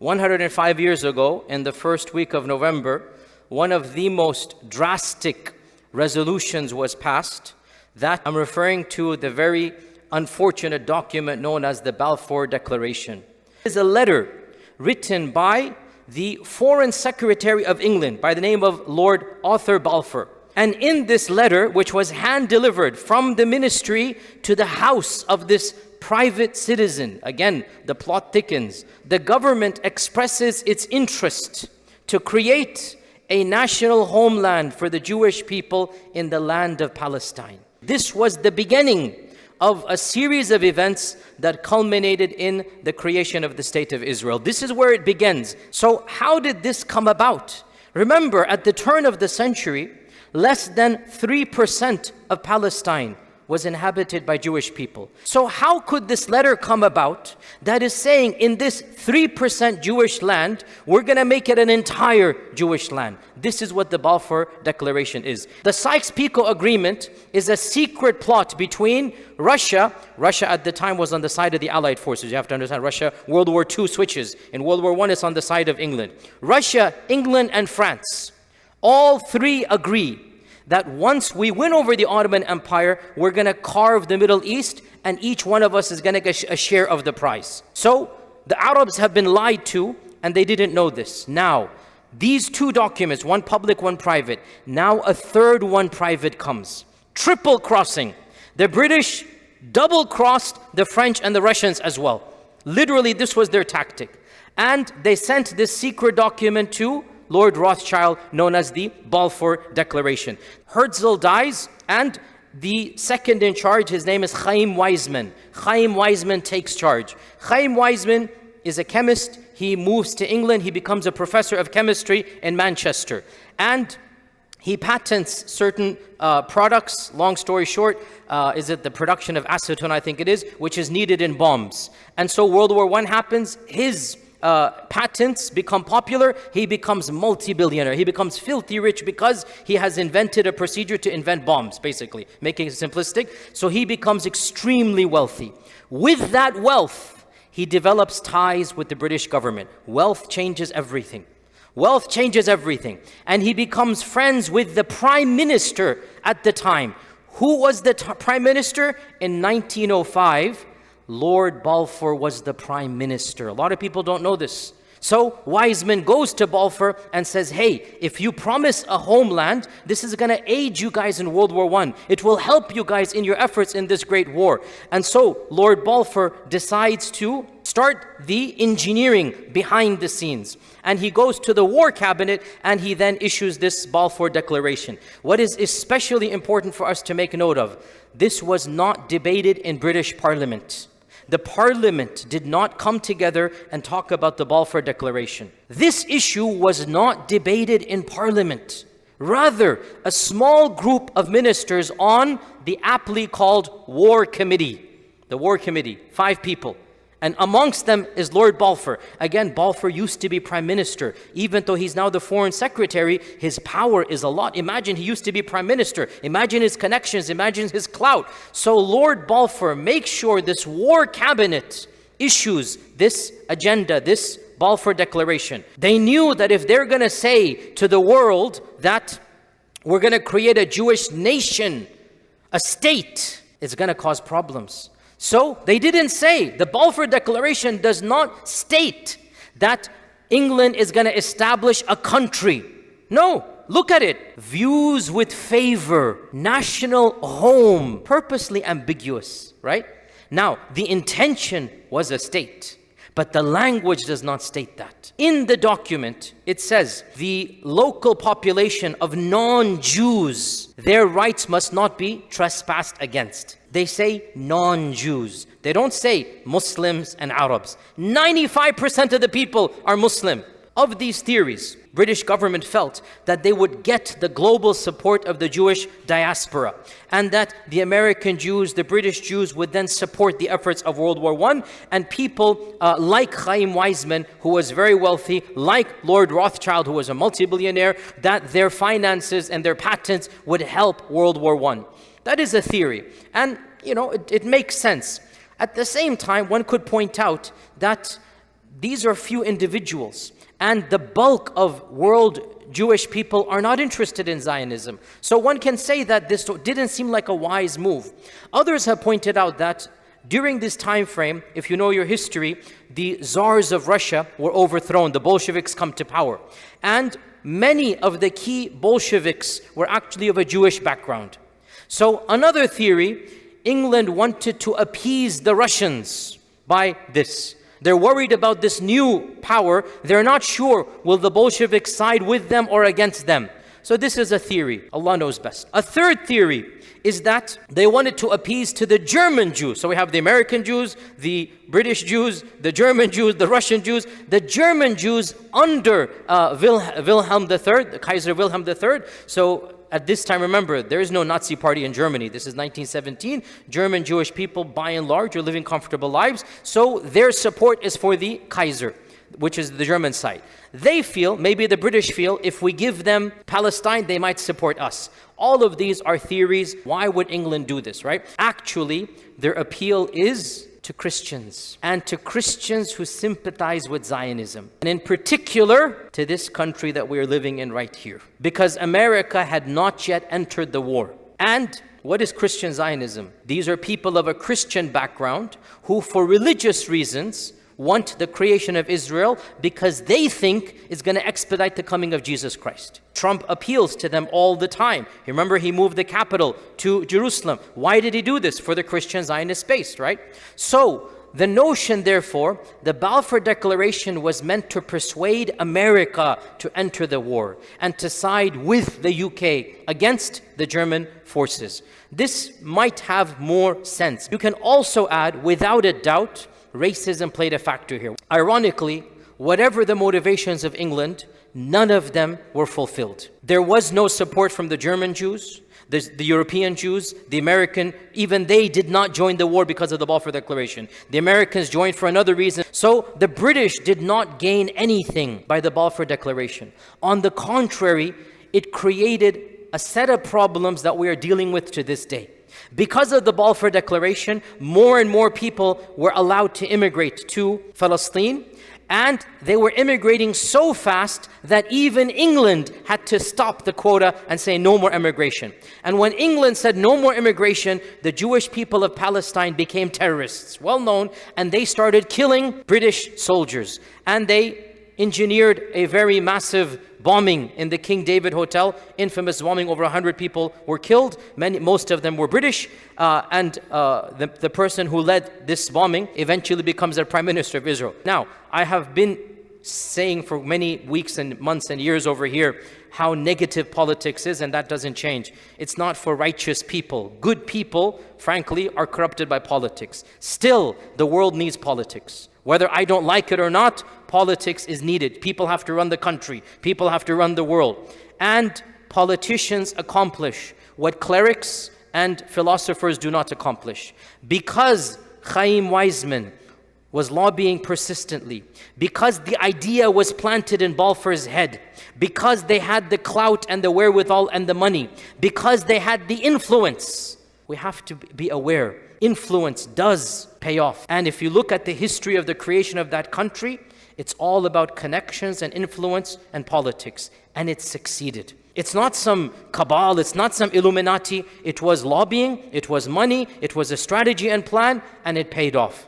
105 years ago, in the first week of November, one of the most drastic resolutions was passed. That I'm referring to the very unfortunate document known as the Balfour Declaration. It is a letter written by the Foreign Secretary of England by the name of Lord Arthur Balfour. And in this letter, which was hand-delivered from the ministry to the house of this private citizen, again, the plot thickens, the government expresses its interest to create a national homeland for the Jewish people in the land of Palestine. This was the beginning of a series of events that culminated in the creation of the State of Israel. This is where it begins. So how did this come about? Remember, at the turn of the century, less than 3% of Palestine was inhabited by Jewish people. So how could this letter come about that is saying in this 3% Jewish land, we're going to make it an entire Jewish land? This is what the Balfour Declaration is. The Sykes-Picot Agreement is a secret plot between Russia at the time was on the side of the Allied forces. You have to understand, Russia, World War II switches. In World War I, it's on the side of England. Russia, England, and France, all three agree that once we win over the Ottoman Empire, we're going to carve the Middle East, and each one of us is going to get a share of the prize. So the Arabs have been lied to, and they didn't know this. Now, these two documents, one public, one private, now a third one private comes. Triple crossing. The British double-crossed the French and the Russians as well. Literally, this was their tactic. And they sent this secret document to Lord Rothschild, known as the Balfour Declaration. Herzl dies, and the second in charge, his name is Chaim Weizmann. Chaim Weizmann takes charge. Chaim Weizmann is a chemist. He moves to England. He becomes a professor of chemistry in Manchester. And he patents certain products. Long story short, is it the production of acetone, I think it is, which is needed in bombs. And so World War I happens. His patents become popular. He becomes multi-billionaire. He becomes filthy rich because he has invented a procedure to invent bombs, basically, making it simplistic. So he becomes extremely wealthy. With that wealth, he develops ties with the British government. Wealth changes everything. Wealth changes everything. And he becomes friends with the prime minister at the time. Who was the prime minister? In 1905, Lord Balfour was the prime minister. A lot of people don't know this. So Weizmann goes to Balfour and says, hey, if you promise a homeland, this is going to aid you guys in World War I. It will help you guys in your efforts in this great war. And so Lord Balfour decides to start the engineering behind the scenes. And he goes to the War Cabinet and he then issues this Balfour Declaration. What is especially important for us to make note of, this was not debated in British Parliament. The Parliament did not come together and talk about the Balfour Declaration. This issue was not debated in Parliament. Rather, a small group of ministers on the aptly called War Committee. The War Committee, 5 people. And amongst them is Lord Balfour. Again, Balfour used to be prime minister. Even though he's now the foreign secretary, his power is a lot. Imagine he used to be prime minister. Imagine his connections. Imagine his clout. So Lord Balfour makes sure this war cabinet issues this agenda, this Balfour Declaration. They knew that if they're going to say to the world that we're going to create a Jewish nation, a state, it's going to cause problems. So they didn't say, the Balfour Declaration does not state that England is going to establish a country. No, look at it. Views with favor, national home, purposely ambiguous, right? Now, the intention was a state, but the language does not state that. In the document, it says the local population of non-Jews, their rights must not be trespassed against. They say non-Jews. They don't say Muslims and Arabs. 95% of the people are Muslim. Of these theories, British government felt that they would get the global support of the Jewish diaspora, and that the American Jews, the British Jews would then support the efforts of World War I, and people like Chaim Weizmann, who was very wealthy, like Lord Rothschild, who was a multi-billionaire, that their finances and their patents would help World War I. That is a theory, and it makes sense. At the same time, one could point out that these are few individuals, and the bulk of world Jewish people are not interested in Zionism. So one can say that this didn't seem like a wise move. Others have pointed out that during this time frame, if you know your history, the czars of Russia were overthrown, the Bolsheviks come to power. And many of the key Bolsheviks were actually of a Jewish background. So another theory, England wanted to appease the Russians by this. They're worried about this new power. They're not sure, will the Bolsheviks side with them or against them? So this is a theory. Allah knows best. A third theory is that they wanted to appease to the German Jews. So we have the American Jews, the British Jews, the German Jews, the Russian Jews. The German Jews under Wilhelm III, the Kaiser Wilhelm III. So at this time, remember, there is no Nazi party in Germany. This is 1917. German Jewish people, by and large, are living comfortable lives. So their support is for the Kaiser, which is the German side. They feel, maybe the British feel, if we give them Palestine, they might support us. All of these are theories. Why would England do this, right? Actually, their appeal is to Christians, and to Christians who sympathize with Zionism, and in particular to this country that we are living in right here, because America had not yet entered the war. And what is Christian Zionism? These are people of a Christian background who, for religious reasons, want the creation of Israel because they think it's going to expedite the coming of Jesus Christ. Trump appeals to them all the time. Remember, he moved the capital to Jerusalem. Why did he do this? For the Christian Zionist base, right? So the notion, therefore, the Balfour Declaration was meant to persuade America to enter the war and to side with the UK against the German forces. This might have more sense. You can also add, without a doubt, racism played a factor here. Ironically, whatever the motivations of England, none of them were fulfilled. There was no support from the German Jews, the European Jews, the American, even they did not join the war because of the Balfour Declaration. The Americans joined for another reason. So the British did not gain anything by the Balfour Declaration. On the contrary, it created a set of problems that we are dealing with to this day. Because of the Balfour Declaration, more and more people were allowed to immigrate to Palestine, and they were immigrating so fast that even England had to stop the quota and say no more immigration. And when England said no more immigration, the Jewish people of Palestine became terrorists, well known, and they started killing British soldiers. And they engineered a very massive bombing in the King David Hotel, infamous bombing. Over 100 people were killed. Most of them were British. The person who led this bombing eventually becomes the Prime Minister of Israel. Now, I have been saying for many weeks and months and years over here how negative politics is, and that doesn't change. It's not for righteous people. Good people, frankly, are corrupted by politics. Still, the world needs politics. Whether I don't like it or not, politics is needed. People have to run the country. People have to run the world. And politicians accomplish what clerics and philosophers do not accomplish. Because Chaim Weizmann was lobbying persistently, because the idea was planted in Balfour's head, because they had the clout and the wherewithal and the money, because they had the influence, we have to be aware. Influence does pay off. And if you look at the history of the creation of that country, it's all about connections and influence and politics. And it succeeded. It's not some cabal, it's not some Illuminati. It was lobbying, it was money, it was a strategy and plan, and it paid off.